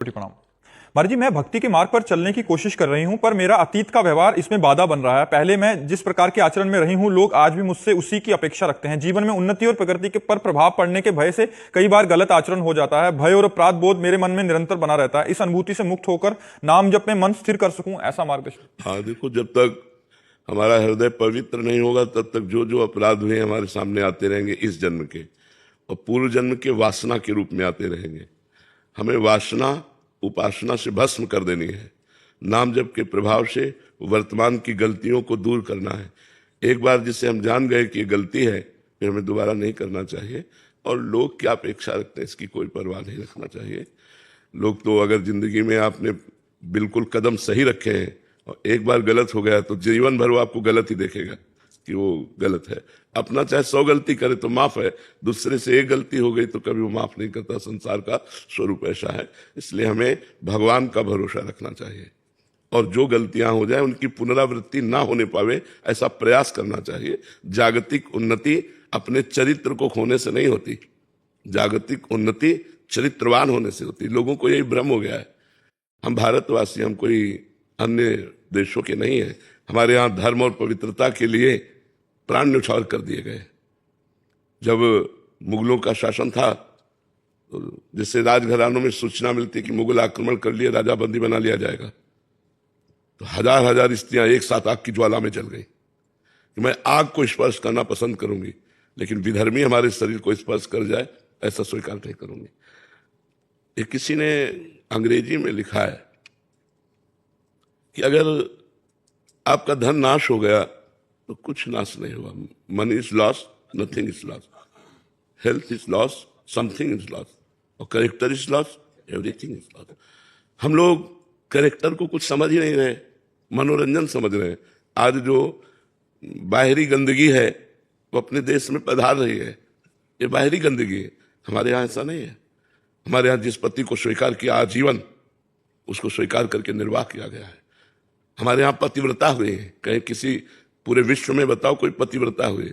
प्रणाम। मारी जी, मैं भक्ति के मार्ग पर चलने की कोशिश कर रही हूं, पर मेरा अतीत का व्यवहार इसमें बाधा बन रहा है। पहले मैं जिस प्रकार के आचरण में रही हूं, लोग आज भी मुझसे उसी की अपेक्षा रखते हैं। जीवन में उन्नति और प्रगति के पर प्रभाव पड़ने के भय से कई बार गलत आचरण हो जाता है। भय और अपराध बोध मेरे मन में निरंतर बना रहता है। इस अनुभूति से मुक्त होकर नाम जप में मन स्थिर कर सकूं, ऐसा मार्गदर्शन। हाँ, देखो, जब तक हमारा हृदय पवित्र नहीं होगा तब तक जो जो अपराध हुए हमारे सामने आते रहेंगे इस जन्म के, और पूर्व जन्म के वासना के रूप में आते रहेंगे। हमें वासना उपासना से भस्म कर देनी है। नाम जप के प्रभाव से वर्तमान की गलतियों को दूर करना है। एक बार जिसे हम जान गए कि ये गलती है, फिर हमें दोबारा नहीं करना चाहिए। और लोग क्या अपेक्षा रखते हैं इसकी कोई परवाह नहीं रखना चाहिए। लोग तो अगर जिंदगी में आपने बिल्कुल कदम सही रखे हैं और एक बार गलत हो गया तो जीवन भर वो आपको गलत ही देखेगा कि वो गलत है। अपना चाहे 100 गलती करे तो माफ है, दूसरे से एक गलती हो गई तो कभी वो माफ नहीं करता। संसार का स्वरूप ऐसा है। इसलिए हमें भगवान का भरोसा रखना चाहिए और जो गलतियां हो जाए उनकी पुनरावृत्ति ना होने पावे ऐसा प्रयास करना चाहिए। जागतिक उन्नति अपने चरित्र को खोने से नहीं होती, जागतिक उन्नति चरित्रवान होने से होती। लोगों को यही भ्रम हो गया है। हम भारतवासी, हम कोई अन्य देशों के नहीं है। हमारे यहाँ धर्म और पवित्रता के लिए प्राण न्यौछावर कर दिए गए। जब मुगलों का शासन था, तो जिससे राजघरानों में सूचना मिलती कि मुगल आक्रमण कर लिए, राजा बंदी बना लिया जाएगा, तो हजार हजार स्त्रियां एक साथ आग की ज्वाला में जल गई कि मैं आग को स्पर्श करना पसंद करूंगी, लेकिन विधर्मी हमारे शरीर को स्पर्श कर जाए ऐसा स्वीकार नहीं करूंगी। ये किसी ने अंग्रेजी में लिखा है कि अगर आपका धन नाश हो गया तो कुछ नाश नहीं हुआ। Money is loss, nothing is loss. Health is loss, something is loss. और character is loss, everything is loss. हम लोग कैरेक्टर को कुछ समझ ही नहीं रहे, मनोरंजन समझ रहे हैं। आज जो बाहरी गंदगी है वो अपने देश में पधार रही है, ये बाहरी गंदगी है। हमारे यहाँ ऐसा नहीं है। हमारे यहाँ जिस पति को स्वीकार किया आजीवन, उसको स्वीकार करके निर्वाह किया गया है। हमारे यहाँ पतिव्रता हुए हैं। कहीं किसी पूरे विश्व में बताओ कोई पतिव्रता हुए?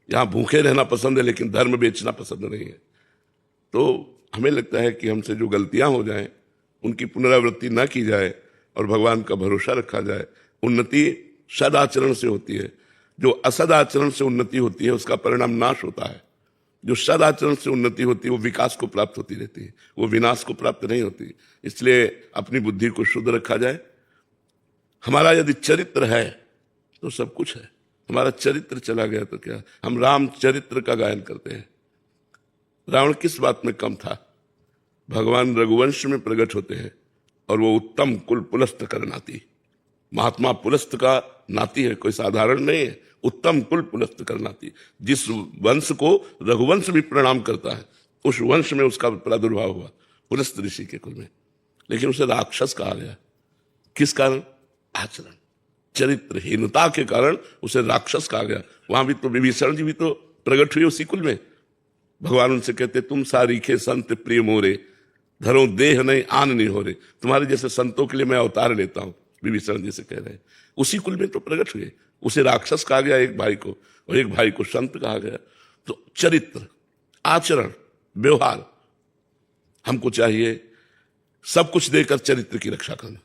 यहाँ भूखे रहना पसंद है लेकिन धर्म बेचना पसंद नहीं है। तो हमें लगता है कि हमसे जो गलतियां हो जाएं उनकी पुनरावृत्ति ना की जाए और भगवान का भरोसा रखा जाए। उन्नति सदाचरण से होती है। जो असदाचरण से उन्नति होती है उसका परिणाम नाश होता है। जो सदाचरण से उन्नति होती है वो विकास को प्राप्त होती रहती है, वो विनाश को प्राप्त नहीं होती। इसलिए अपनी बुद्धि को शुद्ध रखा जाए। हमारा यदि चरित्र है तो सब कुछ है। हमारा चरित्र चला गया तो क्या? हम राम चरित्र का गायन करते हैं। रावण किस बात में कम था? भगवान रघुवंश में प्रकट होते हैं और वो उत्तम कुल पुलस्त कर नाती। महात्मा पुलस्त का नाती है, कोई साधारण नहीं है। उत्तम कुल पुलस्त कर नाती। जिस वंश को रघुवंश भी प्रणाम करता है उस वंश में उसका प्रादुर्भाव हुआ, पुलस्त ऋषि के कुल में। लेकिन उसे राक्षस कहा गया। किस कारण? आचरण, चरित्रहीनता के कारण उसे राक्षस कहा गया। वहां भी तो विभीषण जी भी तो प्रकट हुए उसी कुल में। भगवान उनसे कहते तुम सारीखे संत प्रिय मोरे, धरो देह नहीं आन नहीं हो रे। तुम्हारे जैसे संतों के लिए मैं अवतार लेता हूं, विभीषण जी से कह रहे हैं। उसी कुल में तो प्रकट हुए। उसे राक्षस कहा गया एक भाई को, और एक भाई को संत कहा गया। तो चरित्र, आचरण, व्यवहार हमको चाहिए। सब कुछ देकर चरित्र की रक्षा करना।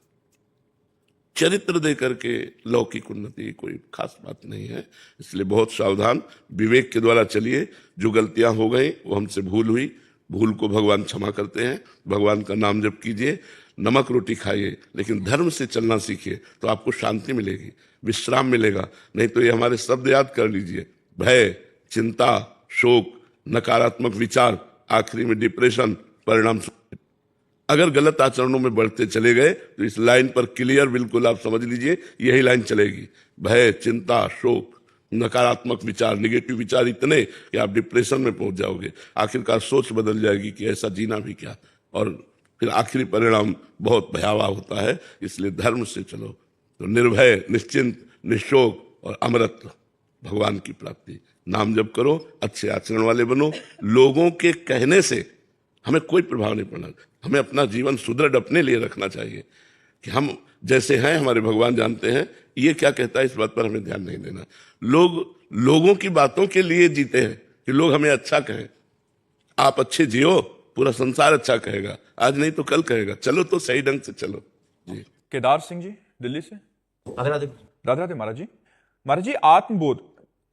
चरित्र दे करके लौकिक उन्नति कोई खास बात नहीं है। इसलिए बहुत सावधान, विवेक के द्वारा चलिए। जो गलतियां हो गई वो हमसे भूल हुई, भूल को भगवान क्षमा करते हैं। भगवान का नाम जप कीजिए, नमक रोटी खाइए, लेकिन धर्म से चलना सीखिए तो आपको शांति मिलेगी, विश्राम मिलेगा। नहीं तो ये हमारे शब्द याद कर लीजिए: भय, चिंता, शोक, नकारात्मक विचार, आखिरी में डिप्रेशन, परिणाम। अगर गलत आचरणों में बढ़ते चले गए तो इस लाइन पर क्लियर बिल्कुल आप समझ लीजिए, यही लाइन चलेगी। भय, चिंता, शोक, नकारात्मक विचार, निगेटिव विचार इतने कि आप डिप्रेशन में पहुंच जाओगे। आखिरकार सोच बदल जाएगी कि ऐसा जीना भी क्या, और फिर आखिरी परिणाम बहुत भयावह होता है। इसलिए धर्म से चलो तो निर्भय, निश्चिंत, निशोक और अमरत्व, भगवान की प्राप्ति। नाम जप करो, अच्छे आचरण वाले बनो। लोगों के कहने से हमें कोई प्रभाव नहीं पड़ना। हमें अपना जीवन सुदृढ़ अपने लिए रखना चाहिए कि हम जैसे हैं हमारे भगवान जानते हैं। ये क्या कहता है इस बात पर हमें ध्यान नहीं देना। लोगों की बातों के लिए जीते हैं कि लोग हमें अच्छा कहें। आप अच्छे जियो, पूरा संसार अच्छा कहेगा। आज नहीं तो कल कहेगा। चलो तो सही ढंग से चलो जी। केदार सिंह जी दिल्ली से। राधे राधे। राधे राधे महाराज जी। महाराज जी, आत्मबोध,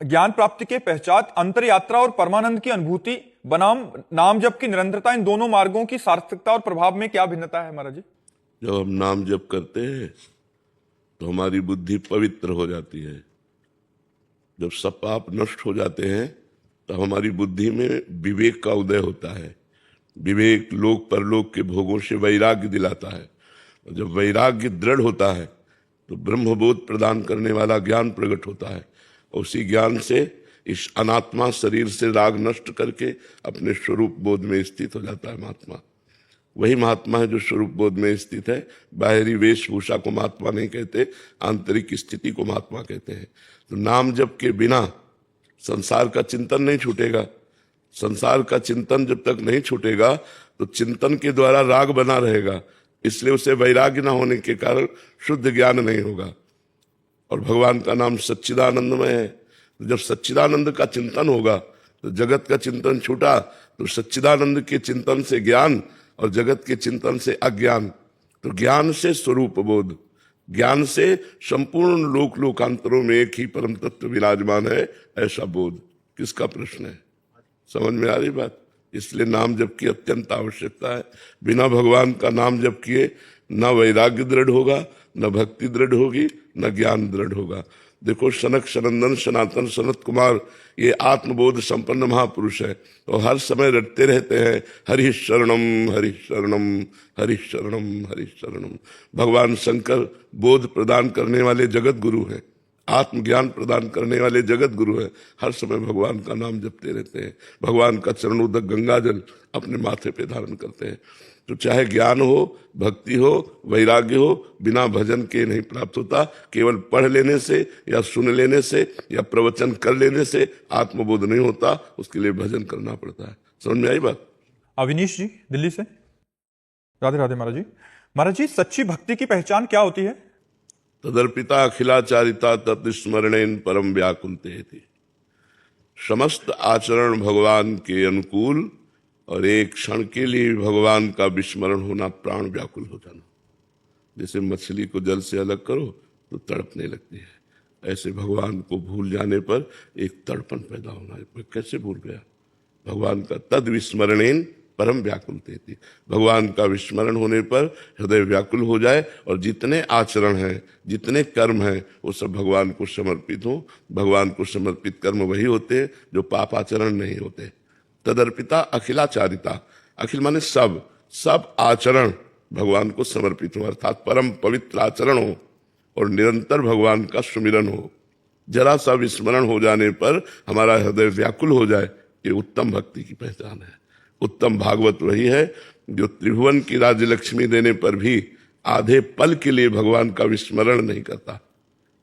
ज्ञान प्राप्ति के पश्चात अंतर यात्रा और परमानंद की अनुभूति बनाम नाम जप की निरंतरता, इन दोनों मार्गों की सार्थकता और प्रभाव में क्या भिन्नता है महाराज जी? जब हम नाम जप करते हैं तो हमारी बुद्धि पवित्र हो जाती है। जब सब पाप नष्ट हो जाते हैं तो हमारी बुद्धि में विवेक का उदय होता है। विवेक लोक परलोक के भोगों से वैराग्य दिलाता है। और जब वैराग्य दृढ़ होता है तो ब्रह्मबोध प्रदान करने वाला ज्ञान प्रकट होता है। और उसी ज्ञान से इस अनात्मा शरीर से राग नष्ट करके अपने स्वरूप बोध में स्थित हो जाता है महात्मा। वही महात्मा है जो स्वरूप बोध में स्थित है। बाहरी वेशभूषा को महात्मा नहीं कहते, आंतरिक स्थिति को महात्मा कहते हैं। तो नाम जप के बिना संसार का चिंतन नहीं छूटेगा। संसार का चिंतन जब तक नहीं छूटेगा तो चिंतन के द्वारा राग बना रहेगा, इसलिए उसे वैराग्य न होने के कारण शुद्ध ज्ञान नहीं होगा। और भगवान का नाम सच्चिदानंदमय है। तो जब सच्चिदानंद का चिंतन होगा तो जगत का चिंतन छूटा तो सच्चिदानंद के चिंतन से ज्ञान और जगत के चिंतन से अज्ञान। तो ज्ञान से स्वरूप बोध, ज्ञान से संपूर्ण लोक लोकांतरों में एक ही परम तत्व विराजमान है, ऐसा बोध। किसका प्रश्न है? समझ में आ रही बात? इसलिए नाम जप की अत्यंत आवश्यकता है। बिना भगवान का नाम जप किए न वैराग्य दृढ़ होगा, न भक्ति दृढ़ होगी, न ज्ञान दृढ़ होगा। देखो सनक सनंदन सनातन सनत कुमार ये आत्मबोध संपन्न महापुरुष है और हर समय रटते रहते हैं हरि शरणम हरि शरणम हरि शरणम हरि शरणम। भगवान शंकर बोध प्रदान करने वाले जगत गुरु हैं, आत्मज्ञान प्रदान करने वाले जगत गुरु हैं। हर समय भगवान का नाम जपते रहते हैं, भगवान का चरणोदक गंगाजल अपने माथे पे धारण करते हैं। तो चाहे ज्ञान हो, भक्ति हो, वैराग्य हो, बिना भजन के नहीं प्राप्त होता। केवल पढ़ लेने से या सुन लेने से या प्रवचन कर लेने से आत्मबोध नहीं होता, उसके लिए भजन करना पड़ता है। समझ में आई बात? अविनीश जी दिल्ली से। राधे राधे महाराज जी। महाराज जी, सच्ची भक्ति की पहचान क्या होती है? तदर्पिता अखिलाचारिता तत्स्मरणेन परम व्याकुलते थी। समस्त आचरण भगवान के अनुकूल और एक क्षण के लिए भगवान का विस्मरण होना, प्राण व्याकुल हो जाना। जैसे मछली को जल से अलग करो तो तड़पने लगती है, ऐसे भगवान को भूल जाने पर एक तड़पन पैदा होना है। मैं कैसे भूल गया? भगवान का तद विस्मरणेन परम व्याकुलते थी। भगवान का विस्मरण होने पर हृदय व्याकुल हो जाए और जितने आचरण हैं, जितने कर्म हैं, वो सब भगवान को समर्पित हो। भगवान को समर्पित कर्म वही होते हैं जो पाप आचरण नहीं होते। तदर्पिता अखिलाचारिता, अखिल माने सब, सब आचरण भगवान को समर्पित हो, अर्थात परम पवित्र आचरण हो और निरंतर भगवान का सुमिरन हो। जरा सा विस्मरण हो जाने पर हमारा हृदय व्याकुल हो जाए, ये उत्तम भक्ति की पहचान है। उत्तम भागवत वही है जो त्रिभुवन की राज्य लक्ष्मी देने पर भी आधे पल के लिए भगवान का विस्मरण नहीं करता।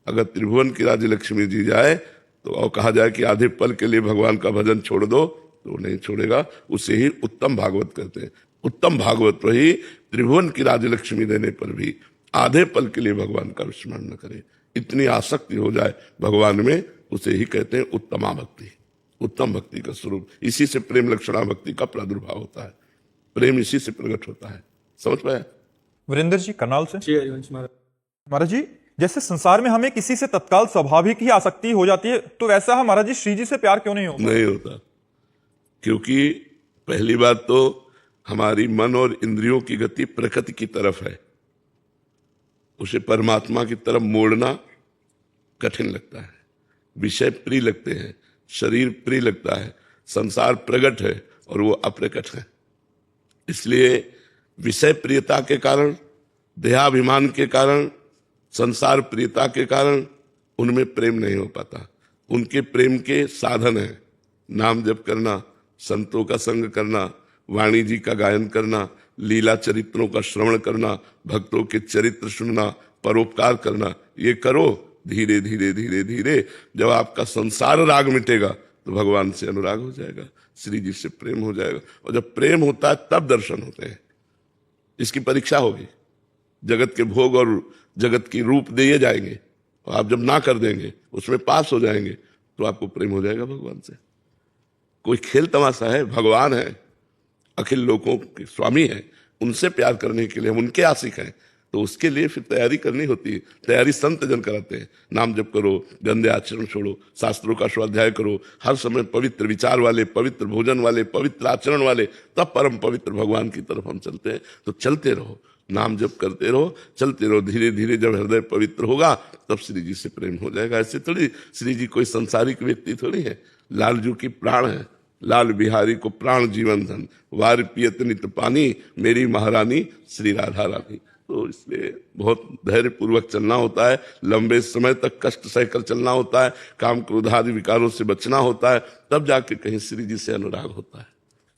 अगर त्रिभुवन की राज्य लक्ष्मी जी जाए तो और कहा जाए कि आधे पल के लिए भगवान का भजन छोड़ दो, तो वो नहीं छोड़ेगा। उसे ही उत्तम भागवत कहते हैं। उत्तम भागवत वही त्रिभुवन की राज्य लक्ष्मी देने पर भी आधे पल के लिए भगवान का विस्मरण न करे, इतनी आसक्ति हो जाए भगवान में, उसे ही कहते हैं उत्तमा भक्ति। उत्तम भक्ति का स्वरूप, इसी से प्रेम लक्षणा भक्ति का प्रादुर्भाव होता है। प्रेम इसी से प्रकट होता है। समझ पाया? वीरेंद्र जी करनाल से। जी हरिवंश महाराज। महाराज जी, जैसे संसार में हमें किसी से तत्काल स्वाभाविक ही आसक्ति हो जाती है, तो वैसा हम महाराज जी श्री जी से प्यार क्यों नहीं होता? नहीं होता, क्योंकि पहली बात तो हमारी मन और इंद्रियों की गति प्रकृति की तरफ है। उसे परमात्मा की तरफ मोड़ना कठिन लगता है। विषय प्रिय लगते हैं, शरीर प्रिय लगता है, संसार प्रगट है और वो अप्रकट है। इसलिए विषय प्रियता के कारण, देहाभिमान के कारण, संसार प्रियता के कारण उनमें प्रेम नहीं हो पाता। उनके प्रेम के साधन है नाम जप करना, संतों का संग करना, वाणी जी का गायन करना, लीला चरित्रों का श्रवण करना, भक्तों के चरित्र सुनना, परोपकार करना। ये करो, धीरे धीरे धीरे धीरे जब आपका संसार राग मिटेगा तो भगवान से अनुराग हो जाएगा, श्री जी से प्रेम हो जाएगा। और जब प्रेम होता है तब दर्शन होते हैं। इसकी परीक्षा होगी, जगत के भोग और जगत की रूप दिए जाएंगे और आप जब ना कर देंगे, उसमें पास हो जाएंगे, तो आपको प्रेम हो जाएगा भगवान से। कोई खेल तमाशा है? भगवान है, अखिल लोकों के स्वामी है, उनसे प्यार करने के लिए, हम उनके आशिक हैं, तो उसके लिए फिर तैयारी करनी होती है। तैयारी संत जन कराते हैं। नाम जप करो, गंदे आचरण छोड़ो, शास्त्रों का स्वाध्याय करो, हर समय पवित्र विचार वाले, पवित्र भोजन वाले, पवित्र आचरण वाले, तब परम पवित्र भगवान की तरफ हम चलते हैं। तो चलते रहो, नाम जप करते रहो, चलते रहो। धीरे धीरे जब हृदय पवित्र होगा तब श्री जी से प्रेम हो जाएगा। ऐसे थोड़ी श्री जी कोई संसारिक व्यक्ति थोड़ी है, लालजू की प्राण है। लाल बिहारी को प्राण जीवन धन, वार पियत नित पानी, मेरी महारानी श्री राधा रानी। तो इसलिए बहुत धैर्य पूर्वक चलना होता है, लंबे समय तक कष्ट सहकर चलना होता है, काम क्रोध आदि विकारों से बचना होता है, तब जाके कहीं श्री जी से अनुराग होता है।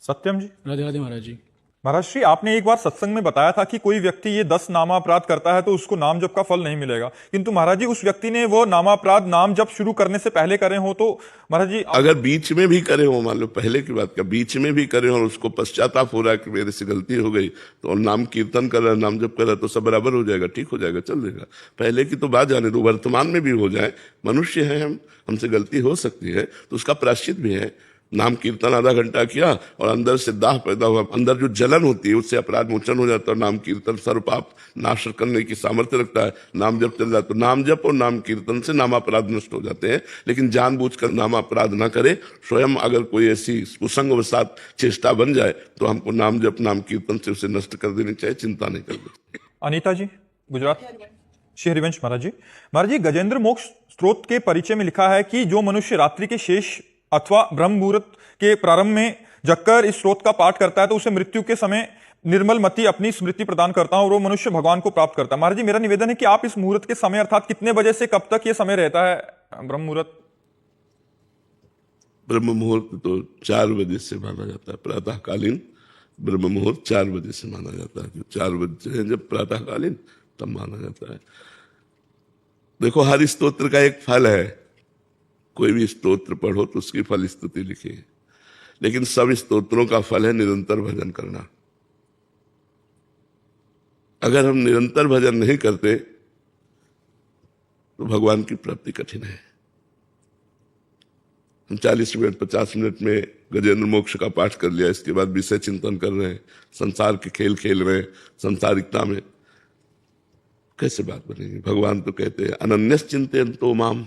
सत्यम जी। राधे राधे महाराज जी। महाराज श्री, आपने एक बार सत्संग में बताया था कि कोई व्यक्ति ये 10 नामापराध करता है तो उसको नाम जप का फल नहीं मिलेगा, किंतु महाराज जी उस व्यक्ति ने वो नामापराध नाम जप शुरू करने से पहले करे हो, तो महाराज जी अगर बीच में भी करे हो, मान लो पहले की बात का, बीच में भी करे हो और उसको पश्चाताप हो रहा है कि मेरे से गलती हो गई, तो नाम कीर्तन कर रहा है, नाम जप कर रहा है, तो सब बराबर हो जाएगा, ठीक हो जाएगा, चल देगा। पहले की तो बात जाने दो, वर्तमान में भी हो जाए, मनुष्य है हम, हमसे गलती हो सकती है, तो उसका प्रायश्चित भी है। नाम कीर्तन आधा घंटा किया और अंदर से दाह पैदा हुआ, अंदर जो जलन होती है उससे अपराध मोचन हो जाता है। नाम कीर्तन सर्व पाप नाश करने की सामर्थ्य रखता है। नाम जप चल रहा है तो नाम जप और नाम कीर्तन से नाम अपराध नष्ट हो जाते हैं। लेकिन जानबूझकर नाम अपराध ना करे। स्वयं अगर कोई ऐसी कुसंगवशात चेष्टा बन जाए तो हमको नाम जप नाम कीर्तन से उसे नष्ट कर देनी चाहिए, चिंता नहीं करनी। अनीता जी, गुजरात। श्री हरिवंश महाराज जी। महाराज जी, गजेंद्र मोक्ष स्त्रोत के परिचय में लिखा है कि जो मनुष्य रात्रि के शेष अथवा ब्रह्म मुहूर्त के प्रारंभ में जगकर इस स्त्रोत का पाठ करता है तो उसे मृत्यु के समय निर्मल मति अपनी स्मृति प्रदान करता है और वो मनुष्य भगवान को प्राप्त करता है। महाराज जी, मेरा निवेदन है कि आप इस मुहूर्त के समय अर्थात कितने बजे से कब तक ये समय रहता है ब्रह्म मुहूर्त? ब्रह्म मुहूर्त तो 4 बजे से माना जाता है, प्रातःकालीन ब्रह्म मुहूर्त 4 बजे से माना जाता है। 4 बजे जब प्रातःकालीन तब माना जाता है। देखो, हर स्तोत्र का एक फल है। कोई भी स्तोत्र पढ़ो तो उसकी फल स्तुति लिखी है, लेकिन सब स्तोत्रों का फल है निरंतर भजन करना। अगर हम निरंतर भजन नहीं करते तो भगवान की प्राप्ति कठिन है। हम 40 मिनट 50 मिनट में गजेंद्र मोक्ष का पाठ कर लिया, इसके बाद विषय चिंतन कर रहे हैं, संसार के खेल खेल रहे हैं, संसारिकता में कैसे बात बनेगी? भगवान तो कहते हैं अनन्यस चिंतयन्तो माम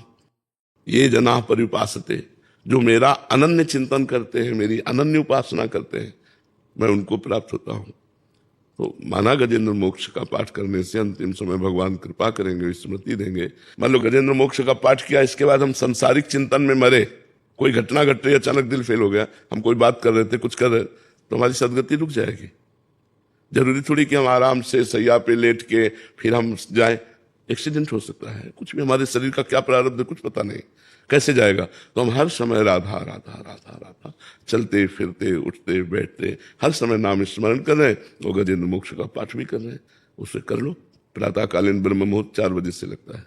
ये जना परिपासते, जो मेरा अनन्य चिंतन करते हैं, मेरी अनन्य उपासना करते हैं, मैं उनको प्राप्त होता हूं। तो माना गजेंद्र मोक्ष का पाठ करने से अंतिम समय भगवान कृपा करेंगे, स्मृति देंगे। मान लो गजेंद्र मोक्ष का पाठ किया, इसके बाद हम संसारिक चिंतन में मरे, कोई घटना घट रही, अचानक दिल फेल हो गया, हम कोई बात कर रहे थे, कुछ कर रहे, तो हमारी सदगति रुक जाएगी। जरूरी थोड़ी कि हम आराम से सैया पे लेट के फिर हम जाएं। एक्सीडेंट हो सकता है, कुछ भी, हमारे शरीर का क्या प्रारब्ध है कुछ पता नहीं, कैसे जाएगा। तो हम हर समय राधा राधा राधा राधा चलते फिरते उठते बैठते हर समय नाम स्मरण कर रहे हैं, और गजेंद्र मोक्ष का पाठ भी कर रहे हैं, उसे कर लो। प्रातःकालीन ब्रह्म मुहूर्त 4 बजे से लगता है।